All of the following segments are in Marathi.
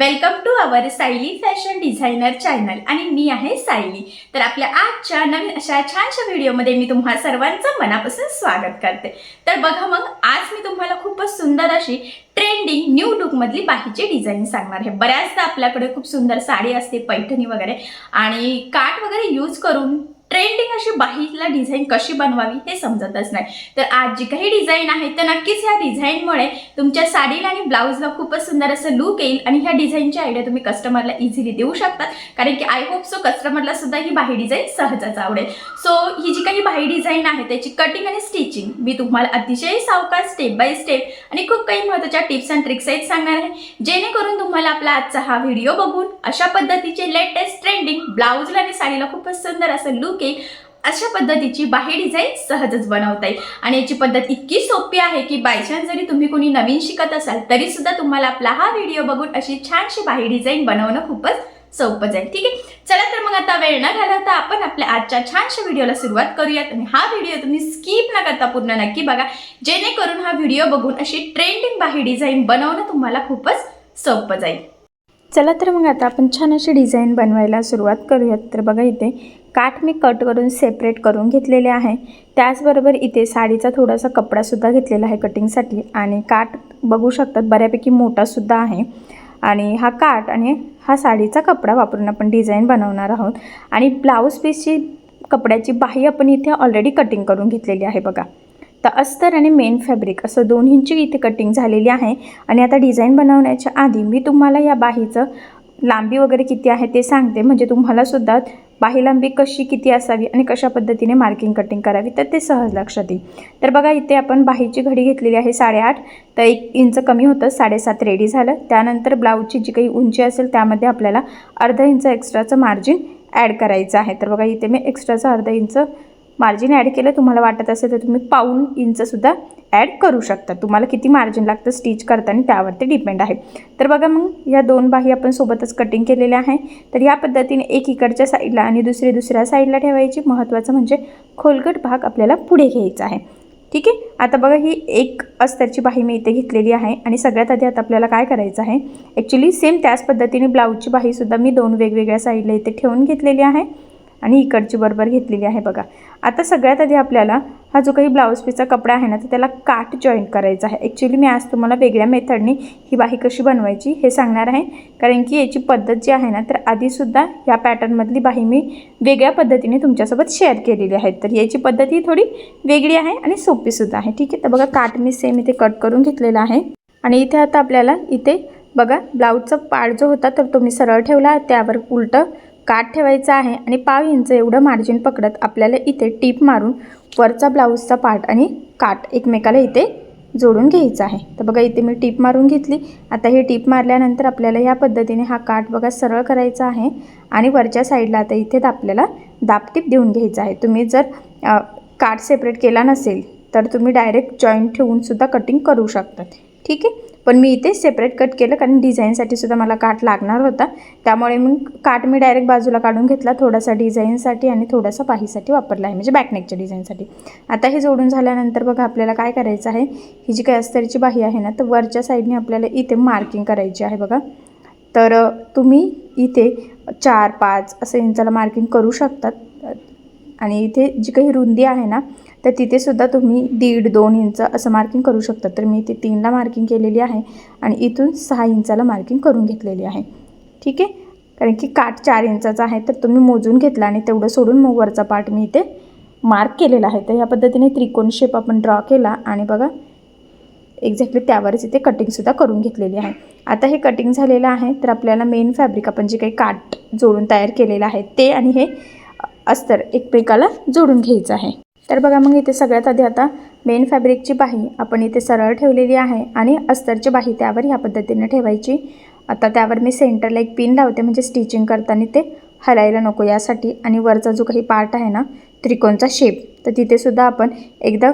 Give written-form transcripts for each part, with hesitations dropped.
Welcome to our Sayali fashion designer channel आणि मी आहे सायली। तर आपल्या आजच्या नवीन अशा छानशा व्हिडिओमध्ये मी तुम्हा सर्वांचं मनापासून स्वागत करते। तर बघा मग आज मी तुम्हाला खूपच सुंदर अशी ट्रेंडिंग न्यू लुक मधली बाहीची डिझाइन सांगणार आहे। बऱ्याचदा आपल्याकडे खूप सुंदर साडी असते, पैठणी वगैरे आणि काठ वगैरे यूज करून ट्रेंडिंग अशी बाहीला डिझाइन कशी बनवावी हे समजतच नाही। तर आज जी काही डिझाइन आहे तर नक्कीच या डिझाइनमुळे तुमच्या साडीला आणि ब्लाउजला खूपच सुंदर असं लुक येईल आणि ह्या डिझाइनची आयडिया तुम्ही कस्टमरला इझिली देऊ शकता, कारण की आय होप सो कस्टमरला सुद्धा ही बाही डिझाइन सहजच आवडेल। सो ही जी काही बाही डिझाइन आहे त्याची कटिंग आणि स्टिचिंग मी तुम्हाला अतिशय सावकाश स्टेप बाय स्टेप आणि खूप काही महत्त्वाच्या टिप्स अँड ट्रिक्स आहेत सांगणार आहे, जेणेकरून तुम्हाला आपला आजचा हा व्हिडिओ बघून अशा पद्धतीचे लेटेस्ट ट्रेंडिंग ब्लाउजला आणि साडीला खूपच सुंदर असं लुक अशा पद्धतीची बाही डिझाइन सहजच बनवता येईल। आणि याची पद्धत इतकी सोपी आहे की बायचान्स जरी तुम्ही कोणी नवीन शिकत असाल तरी सुद्धा तुम्हाला आपला हा व्हिडिओ बघून अशी छानशी बाही डिझाइन बनवणं खूपच सोपं जाईल। ठीक आहे, चला तर मग आता वेळ न घालवता आपण आपल्या आजच्या छानशा व्हिडिओला सुरुवात करूयात। आणि हा व्हिडिओ तुम्ही स्किप न करता पूर्ण नक्की बघा, जेणेकरून हा व्हिडिओ बघून अशी ट्रेंडिंग बाही डिझाइन बनवणं तुम्हाला खूपच सोपं जाईल। चला तर मग आता आपण छान अशी डिझाइन बनवायला सुरुवात करूयात। तर बघा इथे काठ मी कट करून सेपरेट करून घेतलेले आहे, त्याचबरोबर इथे साडीचा थोडासा कपडासुद्धा घेतलेला आहे कटिंगसाठी आणि काठ बघू शकतात बऱ्यापैकी मोठासुद्धा आहे। आणि हा काठ आणि हा साडीचा कपडा वापरून आपण डिझाइन बनवणार आहोत। आणि ब्लाऊज पीसची कपड्याची बाही आपण इथे ऑलरेडी कटिंग करून घेतलेली आहे बघा। तर अस्तर आणि मेन फॅब्रिक असं दोन्हींची इथे कटिंग झालेली आहे। आणि आता डिझाइन बनवण्याच्या आधी मी तुम्हाला या बाहीचं लांबी वगैरे किती आहे ते सांगते, म्हणजे तुम्हाला सुद्धा बाही लांबी कशी किती असावी आणि कशा पद्धतीने मार्किंग कटिंग करावी तर ते सहज लक्षात येईल। तर बघा इथे आपण बाहीची घडी घेतलेली आहे 8.5, तर 1 इंच कमी होतं 7.5 रेडी झालं। त्यानंतर ब्लाऊजची जी काही उंची असेल त्यामध्ये आपल्याला अर्धा इंच एक्स्ट्राचं मार्जिन ॲड करायचं आहे। तर बघा इथे मी एक्स्ट्राचं अर्धा इंच मार्जिन ॲड केलं, तुम्हाला वाटत असेल तर तुम्ही पाऊण इंचसुद्धा ॲड करू शकता, तुम्हाला किती मार्जिन लागतं स्टिच करताना त्यावरती डिपेंड आहे। तर बघा मग या दोन बाही आपण सोबतच कटिंग केलेल्या आहे। तर या पद्धतीने एक इकडच्या साईडला आणि दुसऱ्या साईडला ठेवायची। महत्त्वाचं म्हणजे खोलगट भाग आपल्याला पुढे घ्यायचा आहे। ठीक आहे, आता बघा ही एक अस्तरची बाही मी इथे घेतलेली आहे आणि सगळ्यात आधी आता आपल्याला काय करायचं आहे, ॲक्च्युली सेम त्याच पद्धतीने ब्लाऊजची बाहीसुद्धा मी 2 वेगवेगळ्या साईडला इथे ठेवून घेतलेली आहे आणि इकडची बरोबर घेतलेली आहे बघा। आता सगळ्यात आधी आपल्याला हा जो काही ब्लाऊज पीसचा कपडा आहे ना तर त्याला काठ जॉईंट करायचा आहे। ॲक्च्युली मी आज तुम्हाला वेगळ्या मेथडने ही बाही कशी बनवायची हे सांगणार आहे, कारण की याची पद्धत जी आहे ना तर आधीसुद्धा या पॅटर्नमधली बाही मी वेगळ्या पद्धतीने तुमच्यासोबत शेअर केलेली आहे। तर याची पद्धत ही थोडी वेगळी आहे आणि सोपीसुद्धा आहे। ठीक आहे, तर बघा काठ मी सेम इथे कट करून घेतलेला आहे आणि इथे आता आपल्याला इथे बघा ब्लाऊजचा पार्ट जो होता तर तो मी सरळ ठेवला, त्यावर उलटं काठ ठेवायचा आहे आणि 1/2 इंच एवढं मार्जिन पकडत आपल्याला इथे टीप मारून वरचा ब्लाऊजचा पार्ट आणि काठ एकमेकाला इथे जोडून घ्यायचा आहे। तर बघा इथे मी टीप मारून घेतली। आता हे टीप मारल्यानंतर आपल्याला ह्या पद्धतीने हा काठ बघा सरळ करायचा आहे आणि वरच्या साईडला आता इथे आपल्याला दाबटीप देऊन घ्यायचा आहे। तुम्ही जर काठ सेपरेट केला नसेल तर तुम्ही डायरेक्ट जॉईंट ठेवूनसुद्धा कटिंग करू शकतात। ठीक आहे, पण मी इथे सेपरेट कट केलं कारण डिझाईनसाठी सुद्धा मला काठ लागणार होता, त्यामुळे मग काठ मी डायरेक्ट बाजूला काढून घेतला, थोडासा डिझाईनसाठी आणि थोडासा बाहीसाठी वापरला आहे, म्हणजे बॅकनेकच्या डिझाईनसाठी। आता हे जोडून झाल्यानंतर बघा आपल्याला काय करायचं आहे, ही जी काही अस्तरची बाही आहे ना तर वरच्या साईडने आपल्याला इथे मार्किंग करायची आहे बघा। तर तुम्ही इथे 4-5 असं इंचाला मार्किंग करू शकतात आणि इथे जी काही रुंदी आहे ना तर तिथे सुद्धा तुम्ही 1.5-2 इंच असं मार्किंग करू शकता। तर मी इथे 3ला मार्किंग केलेली आहे आणि इथून 6 इंचाला मार्किंग करून घेतलेली आहे। ठीक आहे, कारण की काठ 4 इंचाचा आहे तर तुम्ही मोजून घेतला आणि तेवढं सोडून मग वरचा पार्ट मी इथे मार्क केलेला आहे। तर ह्या पद्धतीने त्रिकोण शेप आपण ड्रॉ केला आणि बघा एक्झॅक्टली त्यावरच इथे कटिंगसुद्धा करून घेतलेली आहे। आता हे कटिंग झालेलं आहे तर आपल्याला मेन फॅब्रिक आपण जे काही काठ जोडून तयार केलेलं आहे ते आणि हे अस्तर एकमेकाला जोडून घ्यायचं आहे। तर बघा मग इथे सगळ्यात आधी आता मेन फॅब्रिकची बाही आपण इथे सरळ ठेवलेली आहे आणि अस्तरची बाही त्यावर ह्या पद्धतीने ठेवायची। आता त्यावर मी सेंटरला एक पिन लावते, म्हणजे स्टिचिंग करताना ते हलायला नको यासाठी। आणि वरचा जो काही पार्ट आहे ना त्रिकोणचा शेप तर तिथे सुद्धा आपण एकदा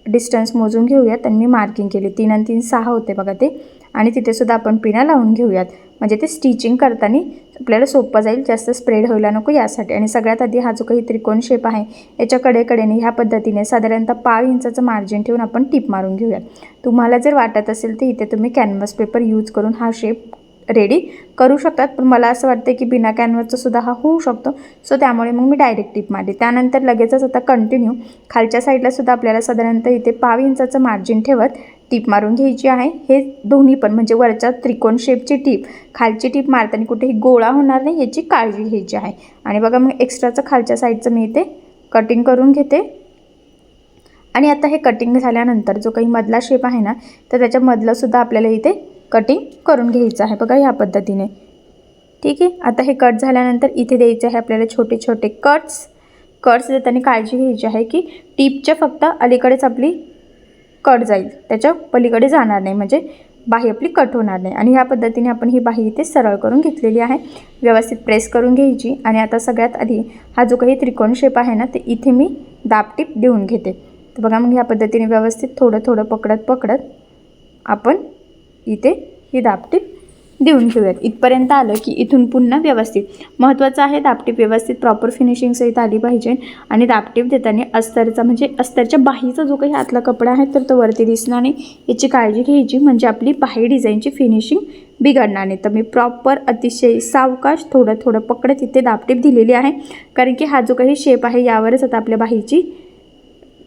डिस्टन्स मोजून घेऊयात आणि मी मार्किंग केली 3 आणि 3 6 होते बघा ते, आणि तिथे सुद्धा आपण पिना लावून घेऊयात, म्हणजे ते स्टिचिंग करताना आपल्याला सोपं जाईल, जास्त स्प्रेड व्हायला नको यासाठी। आणि सगळ्यात आधी हा जो काही त्रिकोण शेप आहे याच्या कडेकडेने ह्या पद्धतीने साधारणतः 1/2 इंचाचं मार्जिन ठेवून आपण टीप मारून घेऊयात। तुम्हाला जर वाटत असेल तर इथे तुम्ही कॅनव्हास पेपर यूज करून हा शेप रेडी करू शकतात, पण मला असं वाटतं की बिना कॅनव्हासचं सुद्धा हा होऊ शकतो. सो त्यामुळे मग मी डायरेक्ट टिप मारली. त्यानंतर लगेचच आता कंटिन्यू खालच्या साईडला सुद्धा आपल्याला साधारणतः इथे 5 इंचाचं मार्जिन ठेवत टीप मारून घ्यायची आहे. हे दोन्ही पण म्हणजे वरच्या त्रिकोण शेपची टीप, खालची टीप मारताना कुठेही गोळा होणार नाही याची काळजी घ्यायची आहे. आणि बघा मग एक्स्ट्राचं खालच्या साईडचं मी इथे कटिंग करून घेते. आणि आता हे कटिंग झाल्यानंतर जो काही मधला शेप आहे ना, तर त्याच्यामधलं सुद्धा आपल्याला इथे कटिंग करून घ्यायचं आहे बघा ह्या पद्धतीने. ठीक आहे. आता हे कट झाल्यानंतर इथे द्यायचे आहे आपल्याला छोटे छोटे कट्स देताना काळजी घ्यायची आहे की टीपच्या फक्त अलीकडेच आपली कट जाईल, त्याच्या पलीकडे जाणार नाही, म्हणजे बाही आपली कट होणार नाही. आणि ह्या पद्धतीने आपण ही बाही इथे सरळ करून घेतलेली आहे. व्यवस्थित प्रेस करून घ्यायची. आणि आता सगळ्यात आधी हा जो काही त्रिकोण शेप आहे ना, ते इथे मी दाबटीप देऊन घेते. तर बघा मग ह्या पद्धतीने व्यवस्थित थोडं थोडं पकडत आपण इथे ही दाबटीप देऊन घेऊयात. इथपर्यंत आलं की इथून पुन्हा व्यवस्थित, महत्त्वाचं आहे दाबटीप व्यवस्थित प्रॉपर फिनिशिंगसहित आली पाहिजे. आणि दाबटीप देताना अस्तरचा म्हणजे अस्तरच्या बाहीचा जो काही आतला कपडा आहे तर तो वरती दिसणार नाही याची काळजी घ्यायची, म्हणजे आपली बाही डिझाईनची फिनिशिंग बिघडणार नाही. तर मी प्रॉपर अतिशय सावकाश थोडं थोडं पकडत इथे दाबटीप दिलेली आहे, कारण की हा जो काही शेप आहे यावरच आता आपल्या बाहीची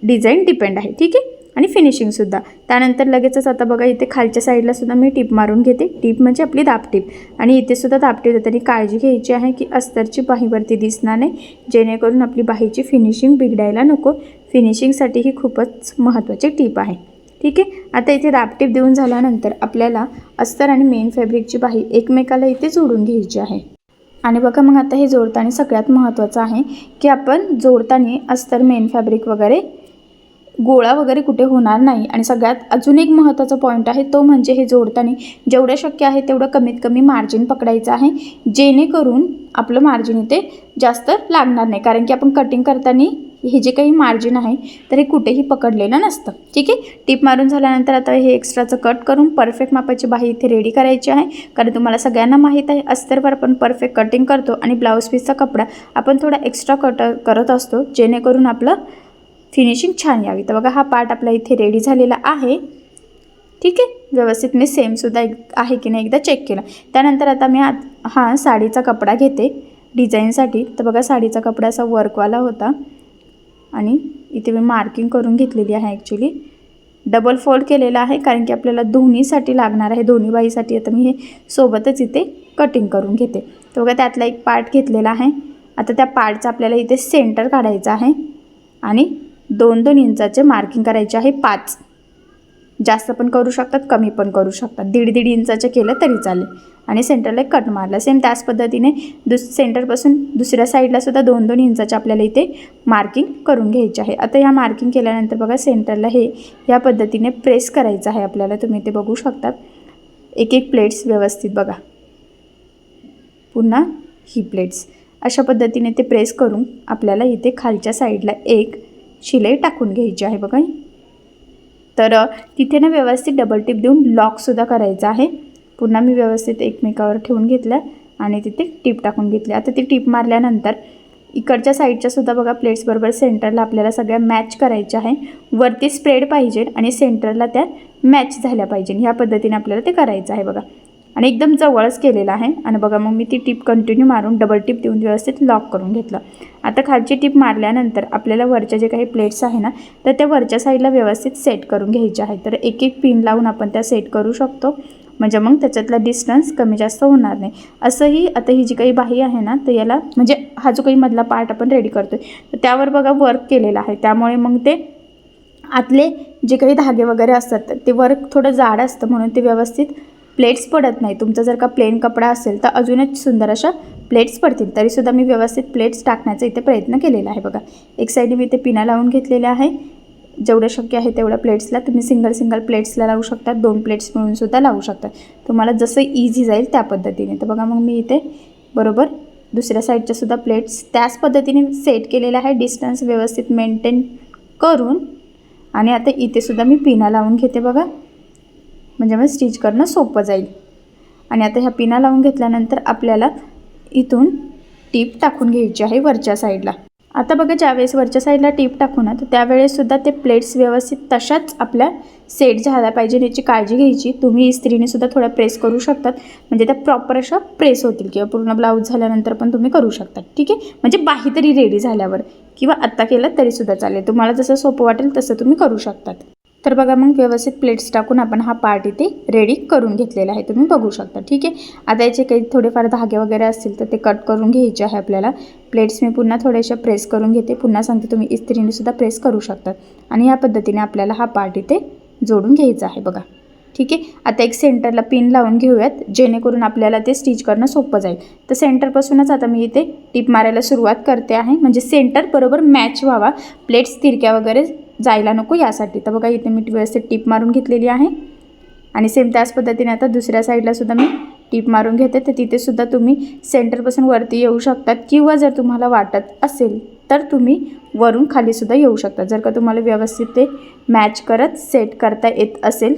डिझाईन डिपेंड आहे. ठीक आहे. आणि फिनिशिंगसुद्धा. त्यानंतर लगेचच आता बघा इथे खालच्या साईडला सुद्धा मी टीप मारून घेते. टीप म्हणजे आपली दाबटीप. आणि इथे सुद्धा दाबटीप देताना काळजी घ्यायची आहे की अस्तरची बाहीवरती दिसणार नाही, जेणेकरून आपली बाहीची फिनिशिंग बिघडायला नको. फिनिशिंगसाठी ही खूपच महत्त्वाची टीप आहे. ठीक आहे. आता इथे दाबटीप देऊन झाल्यानंतर आपल्याला अस्तर आणि मेन फॅब्रिकची बाही एकमेकाला इथे जोडून घ्यायची आहे. आणि बघा मग आता हे जोडताना सगळ्यात महत्त्वाचं आहे की आपण जोडताना अस्तर मेन फॅब्रिक वगैरे गोळा वगैरे कुठे होणार नाही. आणि सगळ्यात अजून एक महत्त्वाचा पॉईंट आहे तो म्हणजे हे जोडताना जेवढं शक्य आहे तेवढं कमीत कमी मार्जिन पकडायचं आहे, जेणेकरून आपलं मार्जिन इथे जास्त लागणार नाही. कारण की आपण कटिंग करताना हे जे काही मार्जिन आहे तर हे कुठेही पकडलेलं नसतं. ठीक आहे. टीप मारून झाल्यानंतर आता हे एक्स्ट्राचं कट करून परफेक्ट मापाची बाही इथे रेडी करायची आहे. कारण तुम्हाला सगळ्यांना माहीत आहे अस्तरवर आपण परफेक्ट कटिंग करतो आणि ब्लाऊज पीसचा कपडा आपण थोडा एक्स्ट्रा करत असतो, जेणेकरून आपलं फिनिशिंग छान यावी. तर बघा हा पार्ट आपला इथे रेडी झालेला आहे. ठीक आहे. व्यवस्थित मी सेमसुद्धा आहे की नाही एकदा चेक केला. त्यानंतर आता मी हा साडीचा कपडा घेते डिझाईनसाठी. तर बघा साडीचा कपडा असा वर्कवाला होता आणि इथे मी मार्किंग करून घेतलेली आहे. ॲक्च्युली डबल फोल्ड केलेला आहे, कारण की आपल्याला दोन्हीसाठी लागणार आहे. दोन्ही बाईसाठी आता मी हे सोबतच इथे कटिंग करून घेते. तर बघा त्यातला एक पार्ट घेतलेला आहे. आता त्या पार्टचा आपल्याला इथे सेंटर काढायचा आहे आणि 2-2 इंचाचे मार्किंग करायचे आहे. 5 जास्त पण करू शकतात, कमी पण करू शकतात. 1.5 इंचाचे केलं तरी चालेल. आणि सेंटरला एक कट मारला. सेम त्याच पद्धतीने सेंटरपासून दुसऱ्या साईडला सुद्धा 2-2 इंचाचे आपल्याला इथे मार्किंग करून घ्यायचे आहे. आता ह्या मार्किंग केल्यानंतर बघा सेंटरला हे या पद्धतीने प्रेस करायचं आहे आपल्याला. तुम्ही इथे बघू शकतात एक एक प्लेट्स व्यवस्थित बघा, पुन्हा ही प्लेट्स अशा पद्धतीने ते प्रेस करून आपल्याला इथे खालच्या साईडला एक शिलाई टाकून घ्यायची आहे बघा. तर तिथे ना व्यवस्थित डबल टिप देऊन लॉकसुद्धा करायचं आहे. पुन्हा मी व्यवस्थित एकमेकावर ठेवून घेतलं आणि तिथे टिप टाकून घेतली. आता ती टिप मारल्यानंतर इकडच्या साईडच्या सुद्धा बघा प्लेट्सबरोबर सेंटरला आपल्याला सगळ्या मॅच करायच्या आहे. वरती स्प्रेड पाहिजे आणि सेंटरला त्या मॅच झाल्या पाहिजे. ह्या पद्धतीने आपल्याला ते करायचं आहे बघा. आणि एकदम जवळच केलेलं आहे. आणि बघा मग मी ती टिप कंटिन्यू मारून डबल टिप देऊन व्यवस्थित लॉक करून घेतलं. आता खालची टिप मारल्यानंतर आपल्याला वरच्या जे काही प्लेट्स आहे ना तर त्या वरच्या साईडला व्यवस्थित सेट करून घ्यायचे आहे. तर एक एक पिन लावून आपण त्या सेट करू शकतो, म्हणजे मग त्याच्यातला डिस्टन्स कमी जास्त होणार नाही. असंही आता ही जी काही बाही आहे ना तर याला म्हणजे हा जो काही मधला पार्ट आपण रेडी करतो तर त्यावर बघा वर्क केलेला आहे. त्यामुळे मग ते आतले जे काही धागे वगैरे असतात ते वर्क थोडं जाड असतं, म्हणून ते व्यवस्थित प्लेट्स पडत नाही. तुमचा जर का प्लेन कपडा असेल तर अजूनच सुंदर अशा प्लेट्स पडतील. तरीसुद्धा मी व्यवस्थित प्लेट्स टाकण्याचा इथे प्रयत्न केलेला आहे बघा. एक साईडने मी इथे पिना लावून घेतलेल्या आहे. जेवढं शक्य आहे तेवढ्या प्लेट्सला तुम्ही सिंगल प्लेट्सला लावू शकता, 2 प्लेट्स मिळूनसुद्धा लावू शकता, तुम्हाला जसं इझी जाईल त्या पद्धतीने. तर बघा मग मी इथे बरोबर दुसऱ्या साईडच्या सुद्धा प्लेट्स त्याच पद्धतीने सेट केलेल्या आहे, डिस्टन्स व्यवस्थित मेंटेन करून. आणि आता इथे सुद्धा मी पिना लावून घेते बघा, म्हणजे मग स्टिच करणं सोपं जाईल. आणि आता ह्या पिना लावून घेतल्यानंतर आपल्याला इथून टीप टाकून घ्यायची आहे वरच्या साईडला. आता बघा ज्यावेळेस वरच्या साईडला टीप टाकू ना तर त्यावेळेससुद्धा ते प्लेट्स व्यवस्थित तशाच आपल्या सेट झाल्या पाहिजे याची काळजी घ्यायची। तुम्ही इस्त्रीने सुद्धा थोडं प्रेस करू शकतात म्हणजे त्या प्रॉपर अशा प्रेस होतील किंवा पूर्ण ब्लाऊज झाल्यानंतर पण तुम्ही करू शकता, ठीक आहे। म्हणजे बाही तरी रेडी झाल्यावर किंवा आत्ता केलं तरीसुद्धा चालेल, तुम्हाला जसं सोपं वाटेल तसं तुम्ही करू शकतात। तर बघा मग व्यवस्थित प्लेट्स टाकून आपण हा पार्ट इथे रेडी करून घेतलेला आहे, तुम्ही बघू शकता, ठीक आहे। आता याचे काही थोडेफार धागे वगैरे असतील तर ते कट करून घ्यायचे आहे आपल्याला। प्लेट्स मी पुन्हा थोड्याशा प्रेस करून घेते, पुन्हा सांगते तुम्ही इस्त्रीने सुद्धा प्रेस करू शकतात आणि या पद्धतीने आपल्याला हा पार्ट इथे जोडून घ्यायचा आहे बघा, ठीक आहे। आता एक सेंटरला पिन लावून घेऊयात जेणेकरून आपल्याला ते स्टिच करणं सोपं जाईल। तर सेंटरपासूनच आता मी इथे टिप मारायला सुरुवात करते आहे म्हणजे सेंटर बरोबर मॅच व्हावा, प्लेट्स तिरक्या वगैरे जायला नको यासाठी। तर बघा इथे मी व्यवस्थित टिप मारून घेतलेली आहे आणि सेम त्याच पद्धतीने आता दुसऱ्या साईडला सुद्धा मी टिप मारून घेते। तर तिथे सुद्धा तुम्ही सेंटरपासून वरती येऊ शकतात किंवा जर तुम्हाला वाटत असेल तर तुम्ही वरून खाली सुद्धा येऊ शकता, जर का तुम्हाला व्यवस्थित ते मॅच करत सेट करता येत असेल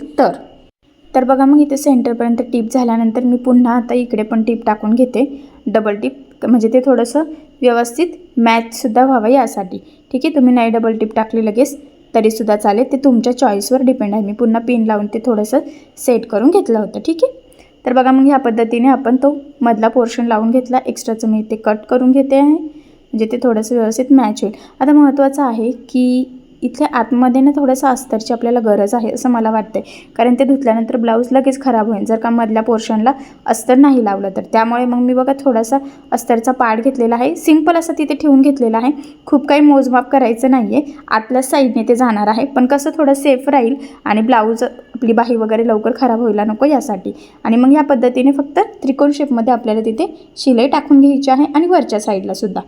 तर बघा मग इथे सेंटरपर्यंत टिप झाल्यानंतर मी पुन्हा आता इकडे पण टिप टाकून घेते, डबल टिप, म्हणजे ते थोडंसं व्यवस्थित मॅचसुद्धा व्हावं यासाठी, ठीक आहे। तुम्ही नाही डबल टिप टाकली लगेच तरीसुद्धा चालेल, ते तुमच्या चॉईसवर डिपेंड आहे। मी पुन्हा पिन लावून ते थोडंसं सेट करून घेतलं होतं, ठीक आहे। तर बघा मग ह्या पद्धतीने आपण तो मधला पोर्शन लावून घेतला, एक्स्ट्राचं मी ते कट करून घेते आहे म्हणजे ते थोडंसं व्यवस्थित मॅच होईल। आता महत्त्वाचं आहे की इथे आतमध्ये ना थोडंसं अस्तरची आपल्याला गरज आहे असं मला वाटते, कारण ते धुतल्यानंतर ब्लाऊज लगेच खराब होईल जर का मधल्या पोर्शनला अस्तर नाही लावलं तर। त्यामुळे मग मी बघा थोडासा अस्तरचा पार्ट घेतलेला आहे, सिंपल असं तिथे ठेवून घेतलेला आहे, खूप काही मोजमाप करायचं नाही आहे, आतल्या साईडने ते जाणार आहे पण कसं थोडं सेफ राहील आणि ब्लाऊज आपली बाही वगैरे लवकर खराब व्हायला नको यासाठी। आणि मग या पद्धतीने फक्त त्रिकोण शेपमध्ये आपल्याला तिथे शिलाई टाकून घ्यायची आहे आणि वरच्या साईडला सुद्धा।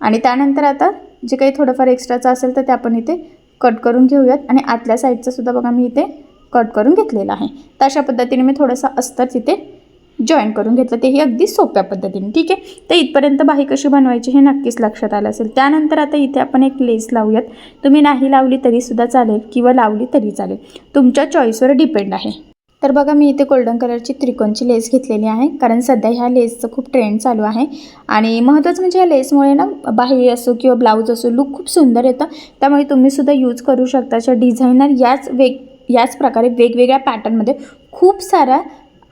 आणि त्यानंतर आता जे काही थोडंफार एक्स्ट्राचं असेल तर ते आपण इथे कट करून घेऊयात आणि आतल्या साईडचं सुद्धा बघा मी इथे कट करून घेतलेलं आहे। तर अशा पद्धतीने मी थोडंसं अस्तर तिथे जॉईन करून घेतलं, तेही अगदी सोप्या पद्धतीने, ठीक आहे। तर इथपर्यंत बाही कशी बनवायची हे नक्कीच लक्षात आलं असेल। त्यानंतर आता इथे आपण एक लेस लावूयात, तुम्ही नाही लावली तरीसुद्धा चालेल किंवा लावली तरी चालेल, तुमच्या चॉईसवर डिपेंड आहे। तर बघा मी इथे गोल्डन कलरची त्रिकोणची लेस घेतलेली आहे, कारण सध्या ह्या लेसचं खूप ट्रेंड चालू आहे आणि महत्त्वाचं म्हणजे या लेसमुळे ना बाही असो किंवा ब्लाऊज असो लुक खूप सुंदर येतं, त्यामुळे तुम्ही सुद्धा यूज करू शकता। अशा डिझायनर याच प्रकारे वेगवेगळ्या पॅटर्नमध्ये खूप साऱ्या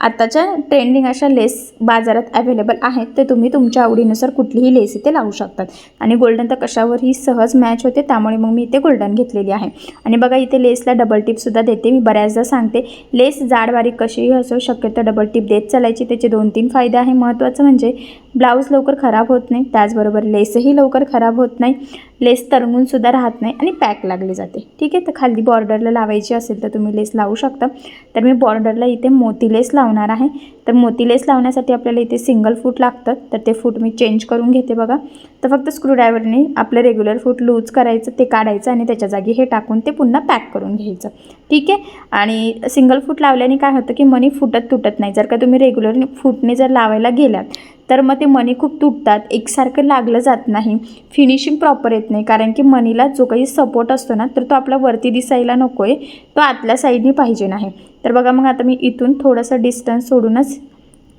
आताच्या ट्रेंडिंग अशा लेस बाजारात अवेलेबल आहेत, तर तुम्ही तुमच्या आवडीनुसार कुठलीही लेस इथे लावू शकतात आणि गोल्डन तर कशावरही सहज मॅच होते, त्यामुळे मग मी इथे गोल्डन घेतलेली आहे। आणि बघा इथे लेसला डबल टिपसुद्धा देते, मी बऱ्याचदा सांगते लेस जाड बारीक कशीही असो शक्यतो डबल टिप देत चालायची, त्याचे 2-3 फायदे आहे। महत्त्वाचं म्हणजे ब्लाऊज लवकर खराब होत नाही, त्याचबरोबर लेसही लवकर खराब होत नाही, लेस तरंगूनसुद्धा राहत नाही आणि पॅक लागली जाते, ठीक आहे। तर खाली बॉर्डरला लावायची असेल तर तुम्ही लेस लावू शकता। तर मी बॉर्डरला इथे मोती लेस लावणार आहे, तर मोती लेस लावण्यासाठी आपल्याला इथे सिंगल फूट लागतं, तर ते फूट मी चेंज करून घेते बघा। तर फक्त स्क्रूड्रायव्हरने आपलं रेग्युलर फूट लूज करायचं, ते काढायचं आणि त्याच्या जागी हे टाकून ते पुन्हा पॅक करून घ्यायचं, ठीक आहे। आणि सिंगल फूट लावल्याने काय होतं की मणी फुटत तुटत नाही, जर का तुम्ही रेग्युलर फूटने जर लावायला गेलात तर मग ते मणी खूप तुटतात, एकसारखं लागलं जात नाही, फिनिशिंग प्रॉपर येत नाही, कारण की मणीला जो काही सपोर्ट असतो ना तर तो आपला वरती दिसायला नको आहे, तो आतल्या साईडने पाहिजे नाही। तर बघा मग आता मी इथून थोडंसं डिस्टन्स सोडूनच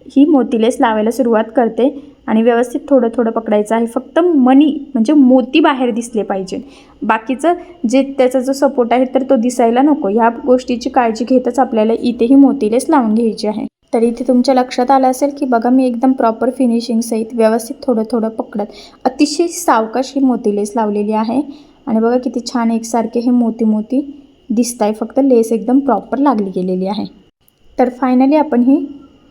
ही मोती लेस लावायला सुरुवात करते आणि व्यवस्थित थोडं थोडं पकडायचं आहे, फक्त मणी म्हणजे मोती बाहेर दिसले पाहिजे, बाकीचं जे त्याचा जो सपोर्ट आहे तर तो दिसायला नको, ह्या गोष्टीची काळजी घेतच आपल्याला इथेही मोती लेस लावून घ्यायची आहे। तर इथे तुमच्या लक्षात आलं असेल की बघा मी एकदम प्रॉपर फिनिशिंग सहित व्यवस्थित थोडं थोडं पकडत अतिशय सावकाश ही मोती लेस लावलेली आहे आणि बघा किती छान एकसारखे हे मोती दिसत आहे, फक्त लेस एकदम प्रॉपर लागली गेलेली आहे। तर फायनली आपण ही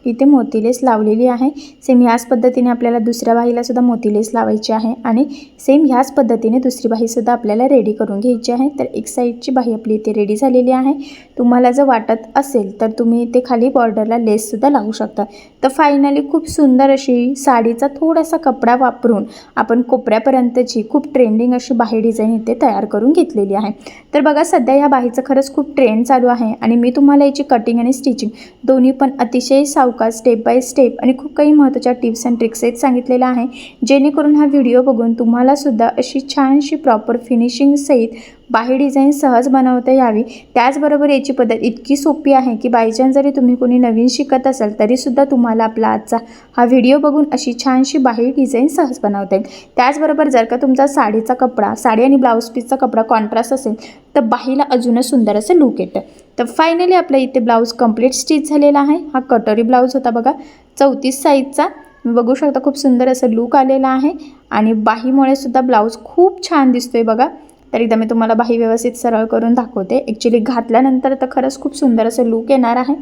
इथे मोती लेस लावलेली आहे। सेम ह्याच पद्धतीने आपल्याला दुसऱ्या बाहीला सुद्धा मोती लेस लावायची आहे आणि सेम ह्याच पद्धतीने दुसरी बाही सुद्धा आपल्याला रेडी करून घ्यायची आहे। तर एक साईडची बाही आपली इथे रेडी झालेली आहे, तुम्हाला जर वाटत असेल तर तुम्ही इथे खाली बॉर्डरला लेस सुद्धा लावू शकता। तर फायनली खूप सुंदर अशी साडीचा थोडासा कपडा वापरून आपण कोपऱ्यापर्यंतची खूप ट्रेंडिंग अशी बाही डिझाईन इथे तयार करून घेतलेली आहे। तर बघा सध्या ह्या बाहीचं खरंच खूप ट्रेंड चालू आहे आणि मी तुम्हाला याची कटिंग आणि स्टिचिंग दोन्ही पण अतिशय स्टेप बाय स्टेप आणि खूप काही महत्त्वाच्या टिप्स अँड ट्रिक्स आहेत सांगितलेलं आहे, जेणेकरून हा व्हिडिओ बघून तुम्हाला सुद्धा अशी छानशी प्रॉपर फिनिशिंग सहित बाही डिझाईन सहज बनवता यावी. त्याचबरोबर याची पद्धत इतकी सोपी आहे की बाय चान्स जरी तुम्ही कोणी नवीन शिकत असाल तरीसुद्धा तुम्हाला आपला आजचा हा व्हिडिओ बघून अशी छानशी बाही डिझाईन सहज बनवता येईल. त्याचबरोबर जर का तुमचा साडीचा कपडा, साडी आणि ब्लाऊज पीसचा कपडा कॉन्ट्रास्ट असेल तर बाहीला अजूनच सुंदर असं लूक येतं. तर फायनली आपल्या इथे ब्लाऊज कंप्लीट स्टिच झालेला आहे. हा कटोरी ब्लाऊज होता बघा 34 साईजचा. बघू शकता खूप सुंदर असं लूक आलेला आहे आणि बाहीमुळे सुद्धा ब्लाऊज खूप छान दिसतोय बघा. तर एकदा मी तुम्हाला बाही व्यवस्थित सरळ करून दाखवते. ॲक्च्युली घातल्यानंतर तर खरंच खूप सुंदर असं लूक येणार आहे,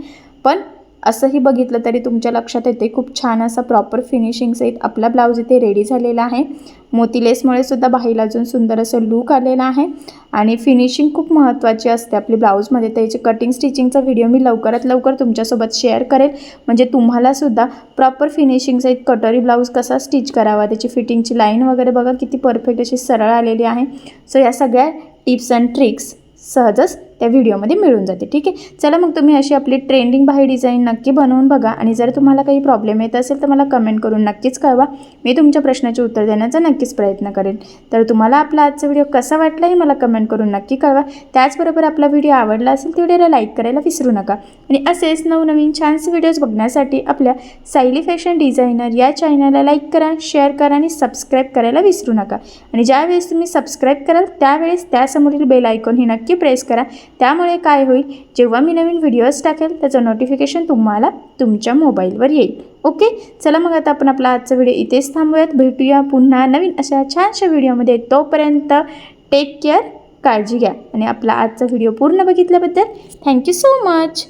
पण असंही बघितलं तरी तुमच्या लक्षात येते खूप छान असा प्रॉपर फिनिशिंग सहित आपला ब्लाऊज इथे रेडी झालेला आहे. मोतीलेसमुळे सुद्धा बाहीला अजून सुंदर असं लूक आलेला आहे आणि फिनिशिंग खूप महत्त्वाची असते आपली ब्लाऊजमध्ये. त्याची कटिंग स्टिचिंगचा व्हिडिओ मी लवकरात लवकर तुमच्यासोबत शेअर करेल, म्हणजे तुम्हालासुद्धा प्रॉपर फिनिशिंग सहित कटोरी ब्लाऊज कसा स्टिच करावा, त्याची फिटिंगची लाईन वगैरे बघा किती परफेक्ट अशी सरळ आलेली आहे. सो या सगळ्या टिप्स अँड ट्रिक्स सहजच त्या व्हिडिओमध्ये मिळून जाते. ठीक आहे, चला मग तुम्ही अशी आपली ट्रेंडिंग बाही डिझाईन नक्की बनवून बघा आणि जर तुम्हाला काही प्रॉब्लेम येत असेल तर मला कमेंट करून नक्कीच कळवा. मी तुमच्या प्रश्नाचे उत्तर देण्याचा नक्कीच प्रयत्न करेन. तर तुम्हाला आपला आजचा व्हिडिओ कसा वाटला हे मला कमेंट करून नक्की कळवा. त्याचबरोबर आपला व्हिडिओ आवडला असेल तर व्हिडिओला लाईक करायला विसरू नका आणि असेच नवनवीन छानसे व्हिडिओज बघण्यासाठी आपल्या सायली फॅशन डिझायनर या चॅनलला लाईक करा, शेअर करा आणि सबस्क्राईब करायला विसरू नका. आणि ज्यावेळेस तुम्ही सबस्क्राईब कराल त्यावेळेस त्यासमोरील बेल आयकॉन ही नक्की प्रेस करा. त्यामुळे काय होईल, जेव्हा मी नवीन व्हिडिओज टाकेल त्याचं नोटिफिकेशन तुम्हाला तुमच्या मोबाईलवर येईल. ओके, चला मग आता आपण आपला आजचा व्हिडिओ इथेच थांबूयात. भेटूया पुन्हा नवीन अशा छानशा व्हिडिओमध्ये. तोपर्यंत टेक केअर, काळजी घ्या आणि आपला आजचा व्हिडिओ पूर्ण बघितल्याबद्दल थँक्यू सो मच.